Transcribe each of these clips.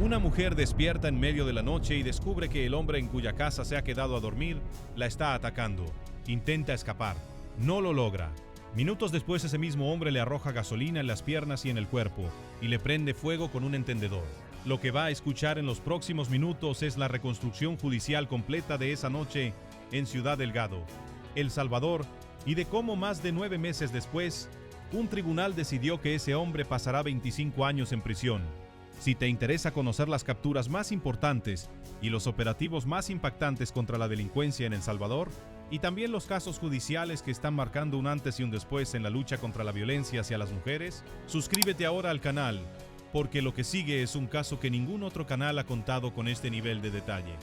Una mujer despierta en medio de la noche y descubre que el hombre en cuya casa se ha quedado a dormir la está atacando. Intenta escapar. No lo logra. Minutos después ese mismo hombre le arroja gasolina en las piernas y en el cuerpo y le prende fuego con un encendedor. Lo que va a escuchar en los próximos minutos es la reconstrucción judicial completa de esa noche en Ciudad Delgado, El Salvador, y de cómo más de 9 meses después, un tribunal decidió que ese hombre pasará 25 años en prisión. Si te interesa conocer las capturas más importantes y los operativos más impactantes contra la delincuencia en El Salvador, y también los casos judiciales que están marcando un antes y un después en la lucha contra la violencia hacia las mujeres, suscríbete ahora al canal, porque lo que sigue es un caso que ningún otro canal ha contado con este nivel de detalle.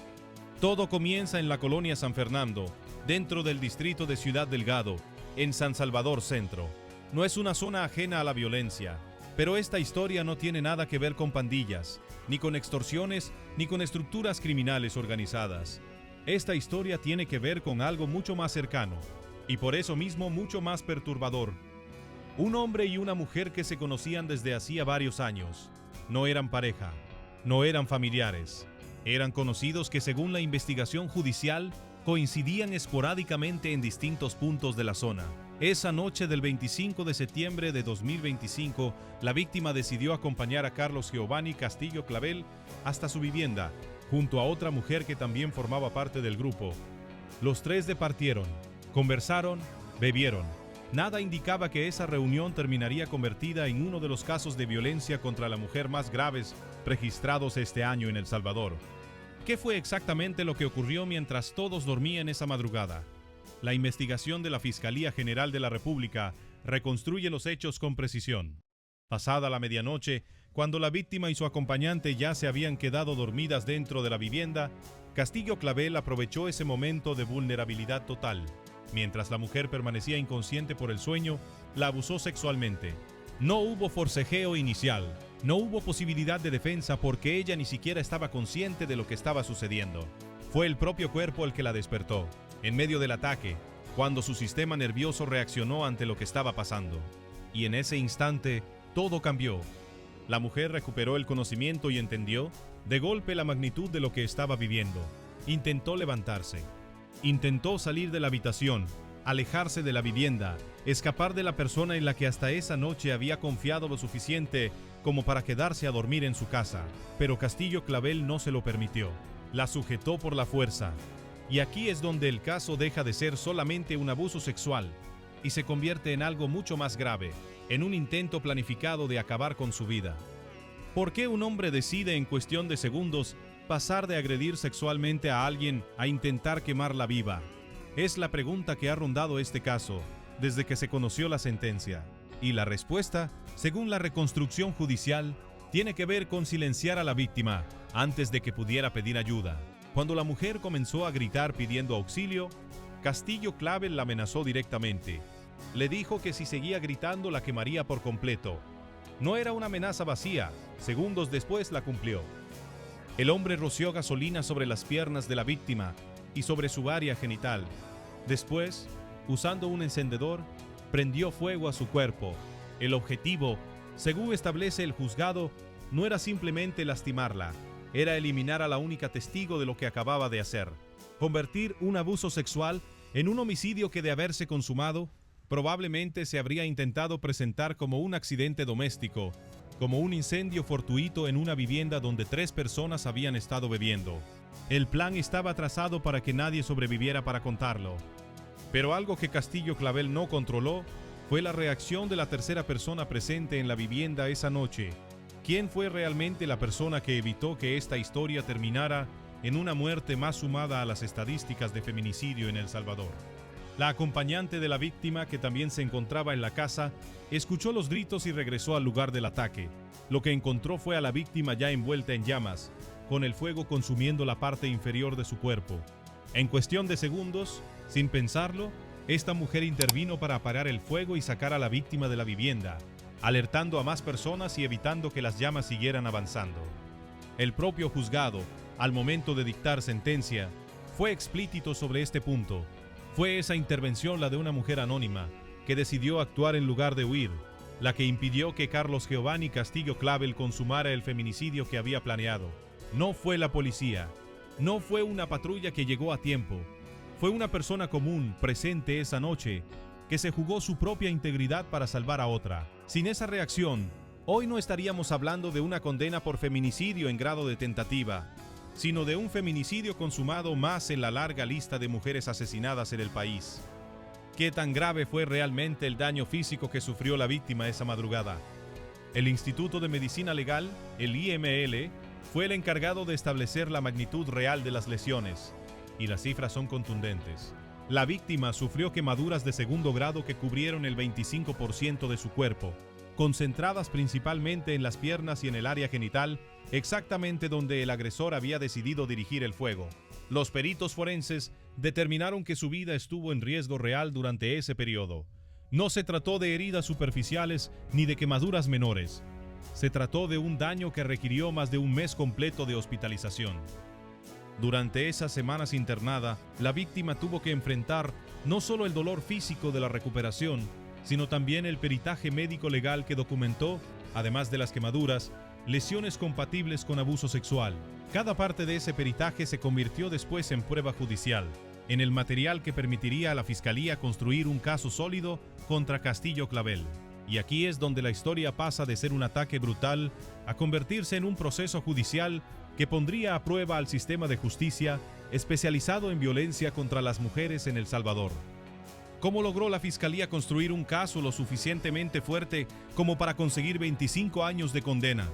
Todo comienza en la colonia San Fernando, dentro del distrito de Ciudad Delgado, en San Salvador Centro. No es una zona ajena a la violencia, pero esta historia no tiene nada que ver con pandillas, ni con extorsiones, ni con estructuras criminales organizadas. Esta historia tiene que ver con algo mucho más cercano, y por eso mismo mucho más perturbador. Un hombre y una mujer que se conocían desde hacía varios años. No eran pareja, no eran familiares. Eran conocidos que, según la investigación judicial, coincidían esporádicamente en distintos puntos de la zona. Esa noche del 25 de septiembre de 2025, la víctima decidió acompañar a Carlos Giovanni Castillo Clavel hasta su vivienda, junto a otra mujer que también formaba parte del grupo. Los tres departieron, conversaron, bebieron. Nada indicaba que esa reunión terminaría convertida en uno de los casos de violencia contra la mujer más graves registrados este año en El Salvador. ¿Qué fue exactamente lo que ocurrió mientras todos dormían esa madrugada? La investigación de la Fiscalía General de la República reconstruye los hechos con precisión. Pasada la medianoche, cuando la víctima y su acompañante ya se habían quedado dormidas dentro de la vivienda, Castillo Clavel aprovechó ese momento de vulnerabilidad total. Mientras la mujer permanecía inconsciente por el sueño, la abusó sexualmente. No hubo forcejeo inicial, no hubo posibilidad de defensa porque ella ni siquiera estaba consciente de lo que estaba sucediendo. Fue el propio cuerpo el que la despertó, en medio del ataque, cuando su sistema nervioso reaccionó ante lo que estaba pasando. Y en ese instante, todo cambió. La mujer recuperó el conocimiento y entendió, de golpe, la magnitud de lo que estaba viviendo. Intentó levantarse. Intentó salir de la habitación, alejarse de la vivienda, escapar de la persona en la que hasta esa noche había confiado lo suficiente como para quedarse a dormir en su casa. Pero Castillo Clavel no se lo permitió. La sujetó por la fuerza. Y aquí es donde el caso deja de ser solamente un abuso sexual y se convierte en algo mucho más grave, en un intento planificado de acabar con su vida. ¿Por qué un hombre decide en cuestión de segundos pasar de agredir sexualmente a alguien a intentar quemarla viva? Es la pregunta que ha rondado este caso desde que se conoció la sentencia. Y la respuesta, según la reconstrucción judicial, tiene que ver con silenciar a la víctima antes de que pudiera pedir ayuda. Cuando la mujer comenzó a gritar pidiendo auxilio, Castillo Clavel la amenazó directamente. Le dijo que si seguía gritando la quemaría por completo. No era una amenaza vacía, segundos después la cumplió. El hombre roció gasolina sobre las piernas de la víctima y sobre su área genital. Después, usando un encendedor, prendió fuego a su cuerpo. El objetivo, según establece el juzgado, no era simplemente lastimarla, era eliminar a la única testigo de lo que acababa de hacer. Convertir un abuso sexual en un homicidio que, de haberse consumado, probablemente se habría intentado presentar como un accidente doméstico, como un incendio fortuito en una vivienda donde 3 personas habían estado bebiendo. El plan estaba trazado para que nadie sobreviviera para contarlo. Pero algo que Castillo Clavel no controló fue la reacción de la tercera persona presente en la vivienda esa noche. ¿Quién fue realmente la persona que evitó que esta historia terminara en una muerte más sumada a las estadísticas de feminicidio en El Salvador? La acompañante de la víctima, que también se encontraba en la casa, escuchó los gritos y regresó al lugar del ataque. Lo que encontró fue a la víctima ya envuelta en llamas, con el fuego consumiendo la parte inferior de su cuerpo. En cuestión de segundos, sin pensarlo, esta mujer intervino para apagar el fuego y sacar a la víctima de la vivienda, alertando a más personas y evitando que las llamas siguieran avanzando. El propio juzgado, al momento de dictar sentencia, fue explícito sobre este punto. Fue esa intervención la de una mujer anónima, que decidió actuar en lugar de huir, la que impidió que Carlos Giovanni Castillo Clavel consumara el feminicidio que había planeado. No fue la policía, no fue una patrulla que llegó a tiempo, fue una persona común presente esa noche que se jugó su propia integridad para salvar a otra. Sin esa reacción, hoy no estaríamos hablando de una condena por feminicidio en grado de tentativa, sino de un feminicidio consumado más en la larga lista de mujeres asesinadas en el país. ¿Qué tan grave fue realmente el daño físico que sufrió la víctima esa madrugada? El Instituto de Medicina Legal, el IML, fue el encargado de establecer la magnitud real de las lesiones, y las cifras son contundentes. La víctima sufrió quemaduras de segundo grado que cubrieron el 25% de su cuerpo, concentradas principalmente en las piernas y en el área genital, exactamente donde el agresor había decidido dirigir el fuego. Los peritos forenses determinaron que su vida estuvo en riesgo real durante ese periodo. No se trató de heridas superficiales ni de quemaduras menores. Se trató de un daño que requirió más de un mes completo de hospitalización. Durante esas semanas internada, la víctima tuvo que enfrentar no solo el dolor físico de la recuperación, sino también el peritaje médico legal que documentó, además de las quemaduras, lesiones compatibles con abuso sexual. Cada parte de ese peritaje se convirtió después en prueba judicial, en el material que permitiría a la Fiscalía construir un caso sólido contra Castillo Clavel. Y aquí es donde la historia pasa de ser un ataque brutal a convertirse en un proceso judicial que pondría a prueba al sistema de justicia especializado en violencia contra las mujeres en El Salvador. ¿Cómo logró la Fiscalía construir un caso lo suficientemente fuerte como para conseguir 25 años de condena?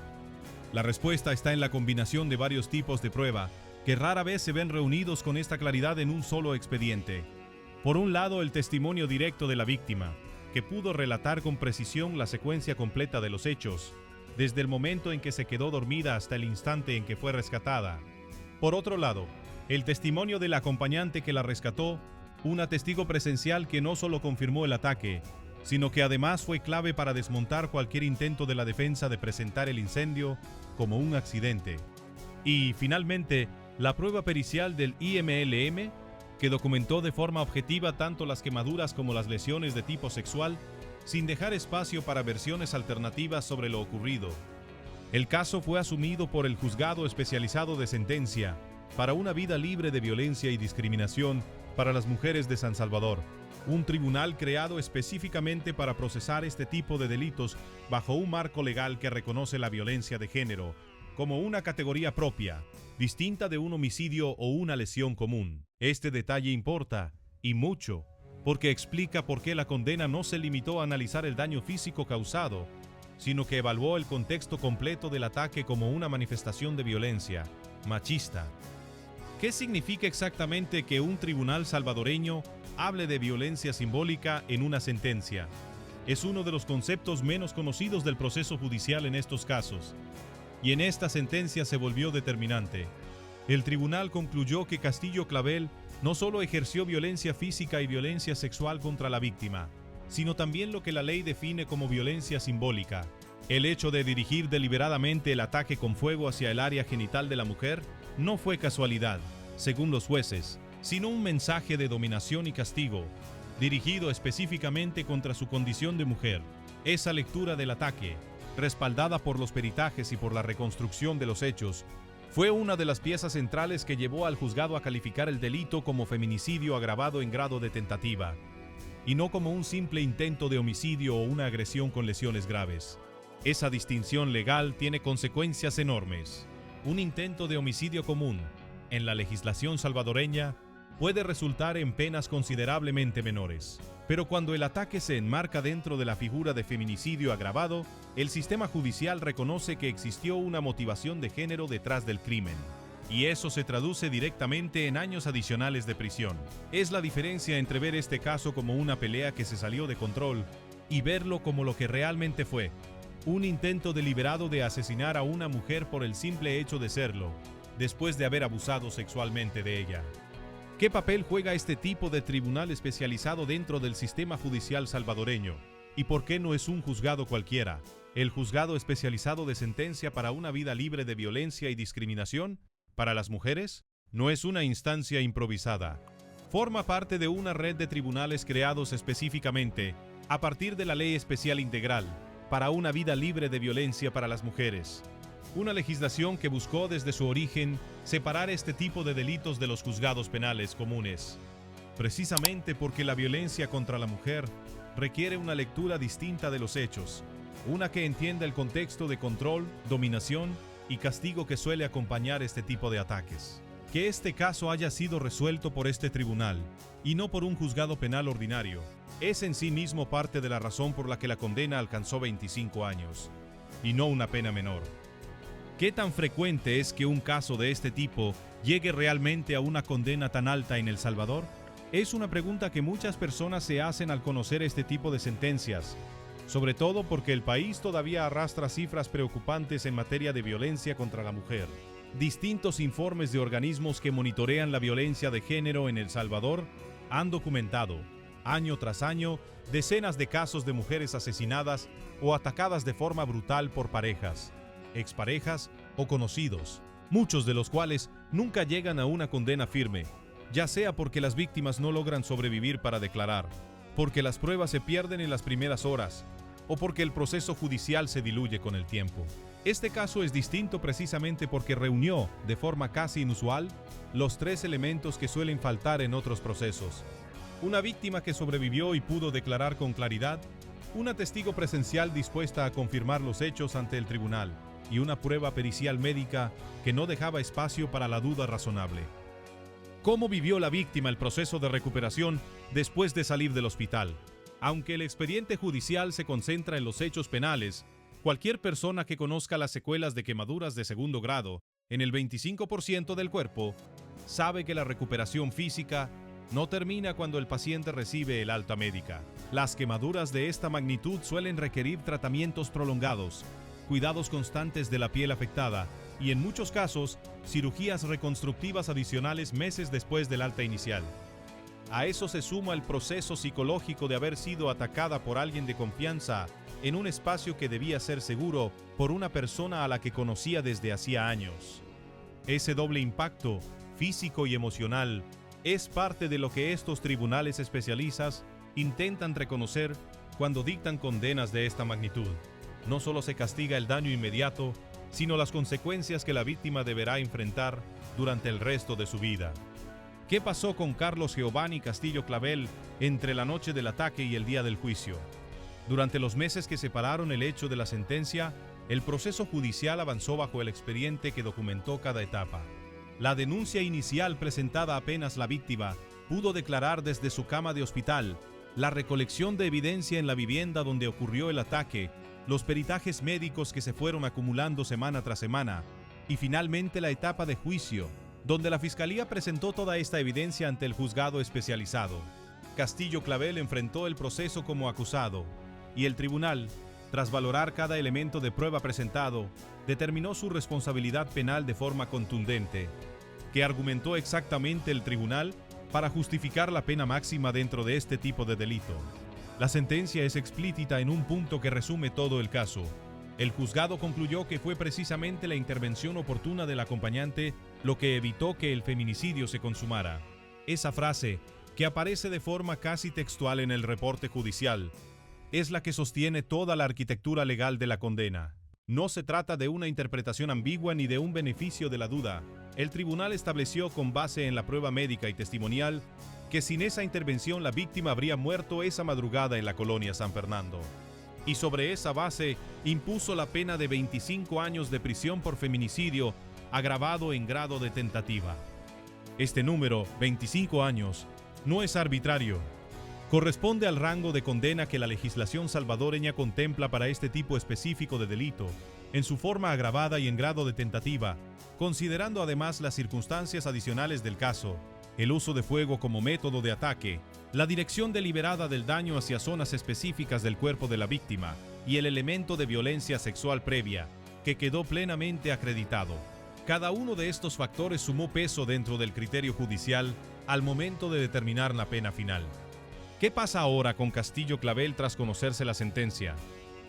La respuesta está en la combinación de varios tipos de prueba que rara vez se ven reunidos con esta claridad en un solo expediente. Por un lado, el testimonio directo de la víctima, que pudo relatar con precisión la secuencia completa de los hechos, desde el momento en que se quedó dormida hasta el instante en que fue rescatada. Por otro lado, el testimonio del acompañante que la rescató, una testigo presencial que no solo confirmó el ataque, sino que además fue clave para desmontar cualquier intento de la defensa de presentar el incendio como un accidente. Y, finalmente, la prueba pericial del IMLM, que documentó de forma objetiva tanto las quemaduras como las lesiones de tipo sexual, sin dejar espacio para versiones alternativas sobre lo ocurrido. El caso fue asumido por el Juzgado Especializado de Sentencia para una vida libre de violencia y discriminación para las mujeres de San Salvador, un tribunal creado específicamente para procesar este tipo de delitos bajo un marco legal que reconoce la violencia de género como una categoría propia, distinta de un homicidio o una lesión común. Este detalle importa, y mucho, porque explica por qué la condena no se limitó a analizar el daño físico causado, sino que evaluó el contexto completo del ataque como una manifestación de violencia machista. ¿Qué significa exactamente que un tribunal salvadoreño hable de violencia simbólica en una sentencia? Es uno de los conceptos menos conocidos del proceso judicial en estos casos, y en esta sentencia se volvió determinante. El tribunal concluyó que Castillo Clavel no solo ejerció violencia física y violencia sexual contra la víctima, sino también lo que la ley define como violencia simbólica. El hecho de dirigir deliberadamente el ataque con fuego hacia el área genital de la mujer no fue casualidad, según los jueces, sino un mensaje de dominación y castigo, dirigido específicamente contra su condición de mujer. Esa lectura del ataque, respaldada por los peritajes y por la reconstrucción de los hechos, fue una de las piezas centrales que llevó al juzgado a calificar el delito como feminicidio agravado en grado de tentativa, y no como un simple intento de homicidio o una agresión con lesiones graves. Esa distinción legal tiene consecuencias enormes. Un intento de homicidio común, en la legislación salvadoreña, puede resultar en penas considerablemente menores. Pero cuando el ataque se enmarca dentro de la figura de feminicidio agravado, el sistema judicial reconoce que existió una motivación de género detrás del crimen. Y eso se traduce directamente en años adicionales de prisión. Es la diferencia entre ver este caso como una pelea que se salió de control y verlo como lo que realmente fue: un intento deliberado de asesinar a una mujer por el simple hecho de serlo, después de haber abusado sexualmente de ella. ¿Qué papel juega este tipo de tribunal especializado dentro del sistema judicial salvadoreño? ¿Y por qué no es un juzgado cualquiera? ¿El juzgado especializado de sentencia para una vida libre de violencia y discriminación para las mujeres? No es una instancia improvisada. Forma parte de una red de tribunales creados específicamente a partir de la Ley Especial Integral, para una vida libre de violencia para las mujeres. Una legislación que buscó desde su origen separar este tipo de delitos de los juzgados penales comunes, precisamente porque la violencia contra la mujer requiere una lectura distinta de los hechos, una que entienda el contexto de control, dominación y castigo que suele acompañar este tipo de ataques. Que este caso haya sido resuelto por este tribunal y no por un juzgado penal ordinario es en sí mismo parte de la razón por la que la condena alcanzó 25 años, y no una pena menor. ¿Qué tan frecuente es que un caso de este tipo llegue realmente a una condena tan alta en El Salvador? Es una pregunta que muchas personas se hacen al conocer este tipo de sentencias, sobre todo porque el país todavía arrastra cifras preocupantes en materia de violencia contra la mujer. Distintos informes de organismos que monitorean la violencia de género en El Salvador han documentado, año tras año, decenas de casos de mujeres asesinadas o atacadas de forma brutal por parejas, exparejas o conocidos, muchos de los cuales nunca llegan a una condena firme, ya sea porque las víctimas no logran sobrevivir para declarar, porque las pruebas se pierden en las primeras horas, o porque el proceso judicial se diluye con el tiempo. Este caso es distinto precisamente porque reunió, de forma casi inusual, los tres elementos que suelen faltar en otros procesos: una víctima que sobrevivió y pudo declarar con claridad, una testigo presencial dispuesta a confirmar los hechos ante el tribunal, y una prueba pericial médica que no dejaba espacio para la duda razonable. ¿Cómo vivió la víctima el proceso de recuperación después de salir del hospital? Aunque el expediente judicial se concentra en los hechos penales, cualquier persona que conozca las secuelas de quemaduras de segundo grado en el 25% del cuerpo sabe que la recuperación física no termina cuando el paciente recibe el alta médica. Las quemaduras de esta magnitud suelen requerir tratamientos prolongados, cuidados constantes de la piel afectada y, en muchos casos, cirugías reconstructivas adicionales meses después del alta inicial. A eso se suma el proceso psicológico de haber sido atacada por alguien de confianza en un espacio que debía ser seguro por una persona a la que conocía desde hacía años. Ese doble impacto, físico y emocional, es parte de lo que estos tribunales especialistas intentan reconocer cuando dictan condenas de esta magnitud. No solo se castiga el daño inmediato, sino las consecuencias que la víctima deberá enfrentar durante el resto de su vida. ¿Qué pasó con Carlos Giovanni Castillo Clavel entre la noche del ataque y el día del juicio? Durante los meses que separaron el hecho de la sentencia, el proceso judicial avanzó bajo el expediente que documentó cada etapa. La denuncia inicial presentada apenas la víctima pudo declarar desde su cama de hospital, la recolección de evidencia en la vivienda donde ocurrió el ataque, los peritajes médicos que se fueron acumulando semana tras semana, y finalmente la etapa de juicio, donde la Fiscalía presentó toda esta evidencia ante el juzgado especializado. Castillo Clavel enfrentó el proceso como acusado, y el tribunal, tras valorar cada elemento de prueba presentado, determinó su responsabilidad penal de forma contundente. ¿Qué argumentó exactamente el tribunal para justificar la pena máxima dentro de este tipo de delito? La sentencia es explícita en un punto que resume todo el caso. El juzgado concluyó que fue precisamente la intervención oportuna del acompañante lo que evitó que el feminicidio se consumara. Esa frase, que aparece de forma casi textual en el reporte judicial, es la que sostiene toda la arquitectura legal de la condena. No se trata de una interpretación ambigua ni de un beneficio de la duda. El tribunal estableció, con base en la prueba médica y testimonial, que sin esa intervención la víctima habría muerto esa madrugada en la colonia San Fernando. Y sobre esa base impuso la pena de 25 años de prisión por feminicidio agravado en grado de tentativa. Este número, 25 años, no es arbitrario. Corresponde al rango de condena que la legislación salvadoreña contempla para este tipo específico de delito, en su forma agravada y en grado de tentativa, considerando además las circunstancias adicionales del caso, el uso de fuego como método de ataque, la dirección deliberada del daño hacia zonas específicas del cuerpo de la víctima y el elemento de violencia sexual previa, que quedó plenamente acreditado. Cada uno de estos factores sumó peso dentro del criterio judicial al momento de determinar la pena final. ¿Qué pasa ahora con Castillo Clavel tras conocerse la sentencia?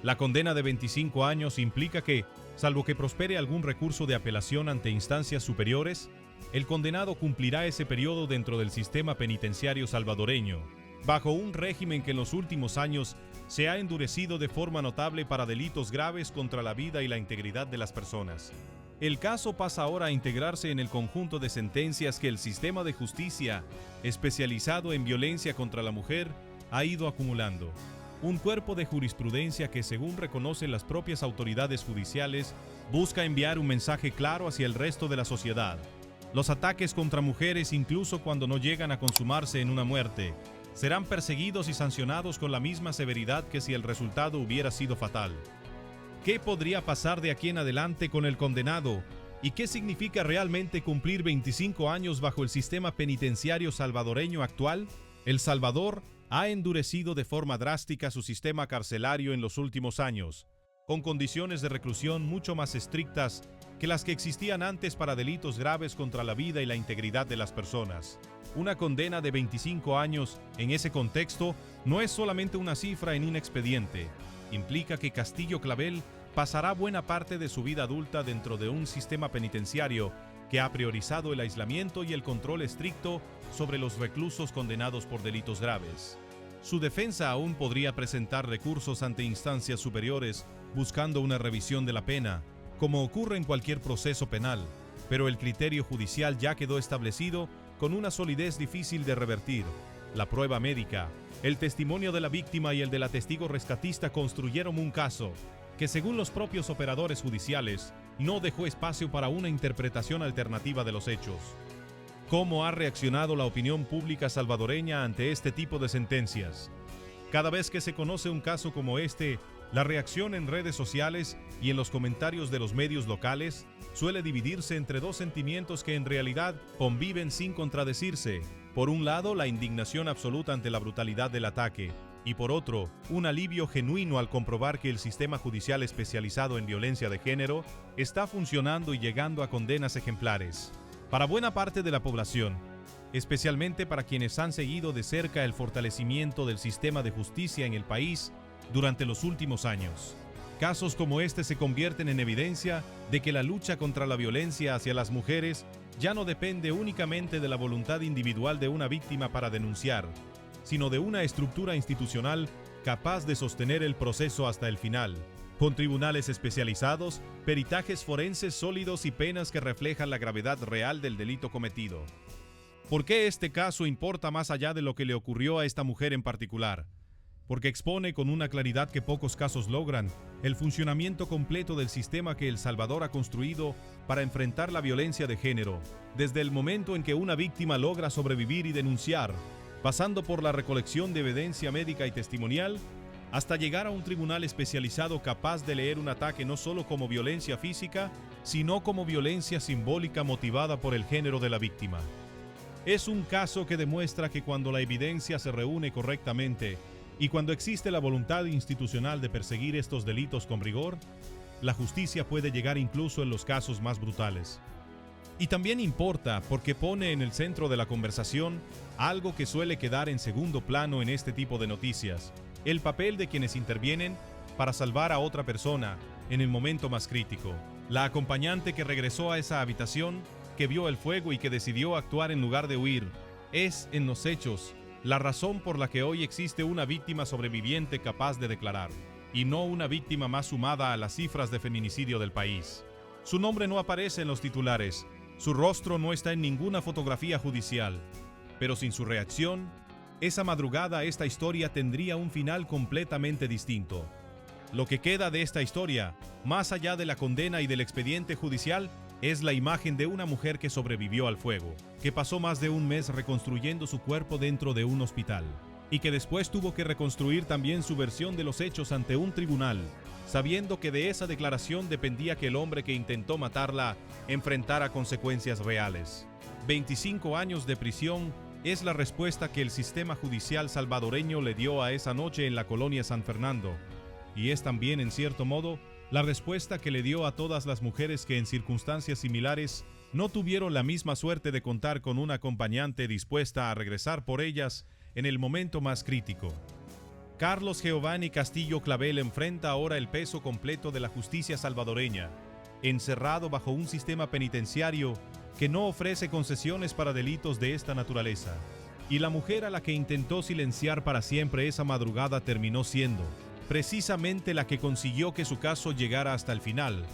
La condena de 25 años implica que, salvo que prospere algún recurso de apelación ante instancias superiores, el condenado cumplirá ese periodo dentro del sistema penitenciario salvadoreño, bajo un régimen que en los últimos años se ha endurecido de forma notable para delitos graves contra la vida y la integridad de las personas. El caso pasa ahora a integrarse en el conjunto de sentencias que el sistema de justicia, especializado en violencia contra la mujer, ha ido acumulando. Un cuerpo de jurisprudencia que, según reconocen las propias autoridades judiciales, busca enviar un mensaje claro hacia el resto de la sociedad. Los ataques contra mujeres, incluso cuando no llegan a consumarse en una muerte, serán perseguidos y sancionados con la misma severidad que si el resultado hubiera sido fatal. ¿Qué podría pasar de aquí en adelante con el condenado? ¿Y qué significa realmente cumplir 25 años bajo el sistema penitenciario salvadoreño actual? El Salvador ha endurecido de forma drástica su sistema carcelario en los últimos años, con condiciones de reclusión mucho más estrictas que las que existían antes para delitos graves contra la vida y la integridad de las personas. Una condena de 25 años en ese contexto no es solamente una cifra en un expediente. Implica que Castillo Clavel pasará buena parte de su vida adulta dentro de un sistema penitenciario que ha priorizado el aislamiento y el control estricto sobre los reclusos condenados por delitos graves. Su defensa aún podría presentar recursos ante instancias superiores buscando una revisión de la pena, como ocurre en cualquier proceso penal, pero el criterio judicial ya quedó establecido con una solidez difícil de revertir. La prueba médica, el testimonio de la víctima y el de la testigo rescatista construyeron un caso que, según los propios operadores judiciales, no dejó espacio para una interpretación alternativa de los hechos. ¿Cómo ha reaccionado la opinión pública salvadoreña ante este tipo de sentencias? Cada vez que se conoce un caso como este, la reacción en redes sociales y en los comentarios de los medios locales suele dividirse entre dos sentimientos que en realidad conviven sin contradecirse. Por un lado, la indignación absoluta ante la brutalidad del ataque, y por otro, un alivio genuino al comprobar que el sistema judicial especializado en violencia de género está funcionando y llegando a condenas ejemplares. Para buena parte de la población, especialmente para quienes han seguido de cerca el fortalecimiento del sistema de justicia en el país durante los últimos años, casos como este se convierten en evidencia de que la lucha contra la violencia hacia las mujeres ya no depende únicamente de la voluntad individual de una víctima para denunciar, sino de una estructura institucional capaz de sostener el proceso hasta el final, con tribunales especializados, peritajes forenses sólidos y penas que reflejan la gravedad real del delito cometido. ¿Por qué este caso importa más allá de lo que le ocurrió a esta mujer en particular? Porque expone con una claridad que pocos casos logran el funcionamiento completo del sistema que El Salvador ha construido para enfrentar la violencia de género, desde el momento en que una víctima logra sobrevivir y denunciar, pasando por la recolección de evidencia médica y testimonial, hasta llegar a un tribunal especializado capaz de leer un ataque no solo como violencia física, sino como violencia simbólica motivada por el género de la víctima. Es un caso que demuestra que cuando la evidencia se reúne correctamente y cuando existe la voluntad institucional de perseguir estos delitos con rigor, la justicia puede llegar incluso en los casos más brutales. Y también importa porque pone en el centro de la conversación algo que suele quedar en segundo plano en este tipo de noticias: el papel de quienes intervienen para salvar a otra persona en el momento más crítico. La acompañante que regresó a esa habitación, que vio el fuego y que decidió actuar en lugar de huir, es, en los hechos, la razón por la que hoy existe una víctima sobreviviente capaz de declarar, y no una víctima más sumada a las cifras de feminicidio del país. Su nombre no aparece en los titulares, su rostro no está en ninguna fotografía judicial, pero sin su reacción, esa madrugada esta historia tendría un final completamente distinto. Lo que queda de esta historia, más allá de la condena y del expediente judicial, es la imagen de una mujer que sobrevivió al fuego, que pasó más de un mes reconstruyendo su cuerpo dentro de un hospital, y que después tuvo que reconstruir también su versión de los hechos ante un tribunal, sabiendo que de esa declaración dependía que el hombre que intentó matarla enfrentara consecuencias reales. 25 años de prisión es la respuesta que el sistema judicial salvadoreño le dio a esa noche en la colonia San Fernando, y es también, en cierto modo, la respuesta que le dio a todas las mujeres que en circunstancias similares no tuvieron la misma suerte de contar con una acompañante dispuesta a regresar por ellas en el momento más crítico. Carlos Giovanni Castillo Clavel enfrenta ahora el peso completo de la justicia salvadoreña, encerrado bajo un sistema penitenciario que no ofrece concesiones para delitos de esta naturaleza. Y la mujer a la que intentó silenciar para siempre esa madrugada terminó siendo precisamente la que consiguió que su caso llegara hasta el final,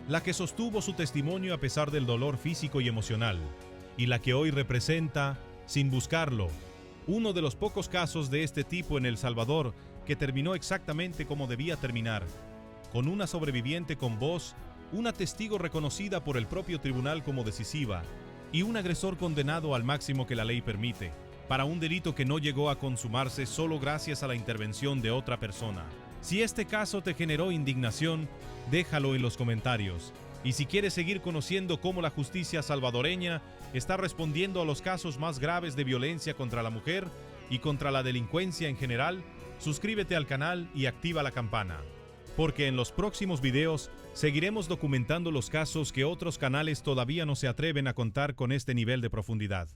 la que sostuvo su testimonio a pesar del dolor físico y emocional, y la que hoy representa, sin buscarlo, uno de los pocos casos de este tipo en El Salvador que terminó exactamente como debía terminar, con una sobreviviente con voz, una testigo reconocida por el propio tribunal como decisiva y un agresor condenado al máximo que la ley permite, para un delito que no llegó a consumarse solo gracias a la intervención de otra persona. Si este caso te generó indignación, déjalo en los comentarios. Y si quieres seguir conociendo cómo la justicia salvadoreña está respondiendo a los casos más graves de violencia contra la mujer y contra la delincuencia en general, suscríbete al canal y activa la campana. Porque en los próximos videos seguiremos documentando los casos que otros canales todavía no se atreven a contar con este nivel de profundidad.